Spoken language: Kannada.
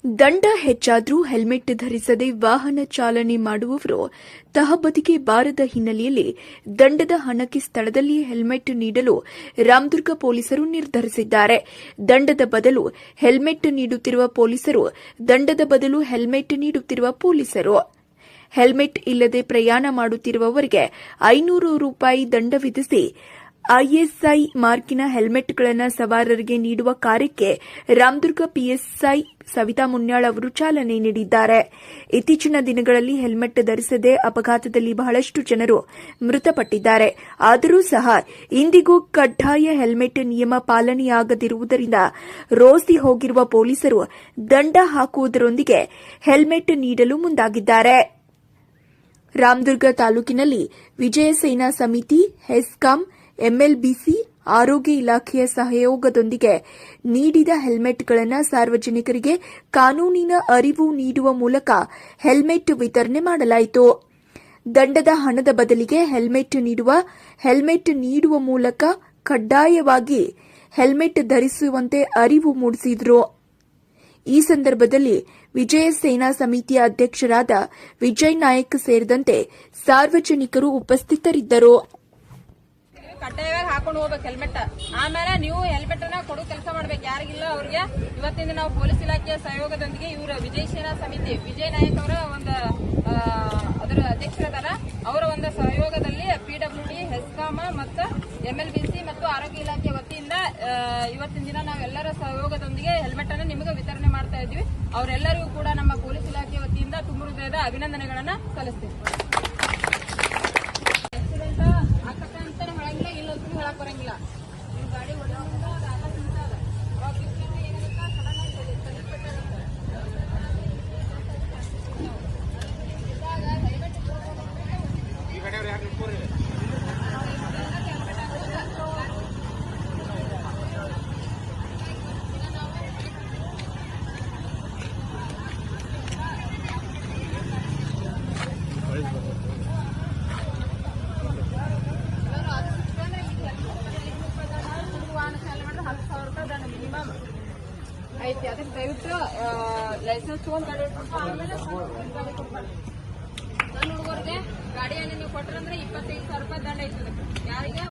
ದಂಡ ಹೆಚ್ಚಾದರೂ ಹೆಲ್ಮೆಟ್ ಧರಿಸದೆ ವಾಹನ ಚಾಲನೆ ಮಾಡುವವರು ತಹಬದಿಗೆ ಬಾರದ ಹಿನ್ನೆಲೆಯಲ್ಲಿ ದಂಡದ ಹಣಕ್ಕೆ ಸ್ಥಳದಲ್ಲಿಯೇ ಹೆಲ್ಮೆಟ್ ನೀಡಲು ರಾಮದುರ್ಗ ಪೊಲೀಸರು ನಿರ್ಧರಿಸಿದ್ದಾರೆ. ದಂಡದ ಬದಲು ಹೆಲ್ಮೆಟ್ ನೀಡುತ್ತಿರುವ ಪೊಲೀಸರು ದಂಡದ ಬದಲು ಹೆಲ್ಮೆಟ್ ನೀಡುತ್ತಿರುವ ಪೊಲೀಸರು ಹೆಲ್ಮೆಟ್ ಇಲ್ಲದೆ ಪ್ರಯಾಣ ಮಾಡುತ್ತಿರುವವರಿಗೆ 500 ರೂಪಾಯಿ ದಂಡ ವಿಧಿಸಿ ಐಎಸ್ಐ ಮಾರ್ಕಿನ ಹೆಲ್ಮೆಟ್ಗಳನ್ನು ಸವಾರರಿಗೆ ನೀಡುವ ಕಾರ್ಯಕ್ಕೆ ರಾಮದುರ್ಗ ಪಿಎಸ್ಐ ಸವಿತಾ ಮುನ್ಯಾಳ್ ಅವರು ಚಾಲನೆ ನೀಡಿದ್ದಾರೆ. ಇತ್ತೀಚಿನ ದಿನಗಳಲ್ಲಿ ಹೆಲ್ಮೆಟ್ ಧರಿಸದೆ ಅಪಘಾತದಲ್ಲಿ ಬಹಳಷ್ಟು ಜನರು ಮೃತಪಟ್ಟಿದ್ದಾರೆ. ಆದರೂ ಸಹ ಇಂದಿಗೂ ಕಡ್ಡಾಯ ಹೆಲ್ಮೆಟ್ ನಿಯಮ ಪಾಲನೆಯಾಗದಿರುವುದರಿಂದ ರೋಸಿ ಹೋಗಿರುವ ಪೊಲೀಸರು ದಂಡ ಹಾಕುವುದರೊಂದಿಗೆ ಹೆಲ್ಮೆಟ್ ನೀಡಲು ಮುಂದಾಗಿದ್ದಾರೆ. ರಾಮದುರ್ಗ ತಾಲೂಕಿನಲ್ಲಿ ವಿಜಯ ಸೇನಾ ಸಮಿತಿ, ಹೆಸ್ಕಾಂ, ಎಂಎಲ್ಬಿಸಿ, ಆರೋಗ್ಯ ಇಲಾಖೆಯ ಸಹಯೋಗದೊಂದಿಗೆ ನೀಡಿದ ಹೆಲ್ಮೆಟ್ಗಳನ್ನು ಸಾರ್ವಜನಿಕರಿಗೆ ಕಾನೂನಿನ ಅರಿವು ನೀಡುವ ಮೂಲಕ ಹೆಲ್ಮೆಟ್ ವಿತರಣೆ ಮಾಡಲಾಯಿತು. ದಂಡದ ಹಣದ ಬದಲಿಗೆ ಹೆಲ್ಮೆಟ್ ನೀಡುವ ಮೂಲಕ ಕಡ್ಡಾಯವಾಗಿ ಹೆಲ್ಮೆಟ್ ಧರಿಸುವಂತೆ ಅರಿವು ಮೂಡಿಸಿದರು. ಈ ಸಂದರ್ಭದಲ್ಲಿ ವಿಜಯ ಸೇನಾ ಸಮಿತಿಯ ಅಧ್ಯಕ್ಷರಾದ ವಿಜಯ್ ನಾಯಕ್ ಸೇರಿದಂತೆ ಸಾರ್ವಜನಿಕರು ಉಪಸ್ಥಿತರಿದ್ದರು. ಕಡ್ಡಾಯವಾಗಿ ಹಾಕೊಂಡು ಹೋಗ್ಬೇಕು ಹೆಲ್ಮೆಟ್. ಆಮೇಲೆ ನೀವು ಹೆಲ್ಮೆಟ್ ಅನ್ನ ಕೊಡೋ ಕೆಲಸ ಮಾಡ್ಬೇಕು. ಯಾರಿಗಿಲ್ಲ ಅವ್ರಿಗೆ ಇವತ್ತಿಂದ ನಾವು ಪೊಲೀಸ್ ಇಲಾಖೆಯ ಸಹಯೋಗದೊಂದಿಗೆ ಇವರು ವಿಜಯ ಸೇನಾ ಸಮಿತಿ ವಿಜಯ್ ನಾಯಕ್ ಅವರ ಅದರ ಅಧ್ಯಕ್ಷರಾದಾರ. ಅವರ ಒಂದು ಸಹಯೋಗದಲ್ಲಿ ಪಿಡಬ್ಲ್ಯೂಡಿ, ಹೆಸ್ಕಾಂ ಮತ್ತು ಎಂಎಲ್ಬಿಸಿ ಮತ್ತು ಆರೋಗ್ಯ ಇಲಾಖೆ ವತಿಯಿಂದ ಇವತ್ತಿನ ದಿನ ನಾವೆಲ್ಲರ ಸಹಯೋಗದೊಂದಿಗೆ ಹೆಲ್ಮೆಟ್ ಅನ್ನು ನಿಮಗೆ ವಿತರಣೆ ಮಾಡ್ತಾ ಇದ್ವಿ. ಅವರೆಲ್ಲರಿಗೂ ಕೂಡ ನಮ್ಮ ಪೊಲೀಸ್ ಇಲಾಖೆ ವತಿಯಿಂದ ತುಂಬ ಹೃದಯದ ಅಭಿನಂದನೆಗಳನ್ನ ಸಲ್ಲಿಸ್ತೀವಿ. ಹೇಳಕ್ ಬರಂಗಿಲ್ಲ. ಗಾಡಿ ಐತಿ. ಅದಕ್ಕೆ ದಯವಿಟ್ಟು ಲೈಸೆನ್ಸ್ ತಗೊಂಡ್ ಗಾಡಿ ಆಮೇಲೆ ಸಣ್ಣ ಹುಡುಗರಿಗೆ ಗಾಡಿಯನ್ನು ನೀವು ಕೊಟ್ಟರಂದ್ರೆ 25,000 ರೂಪಾಯಿ ದಂಡ ಐತಿ. ಯಾರಿಗೆ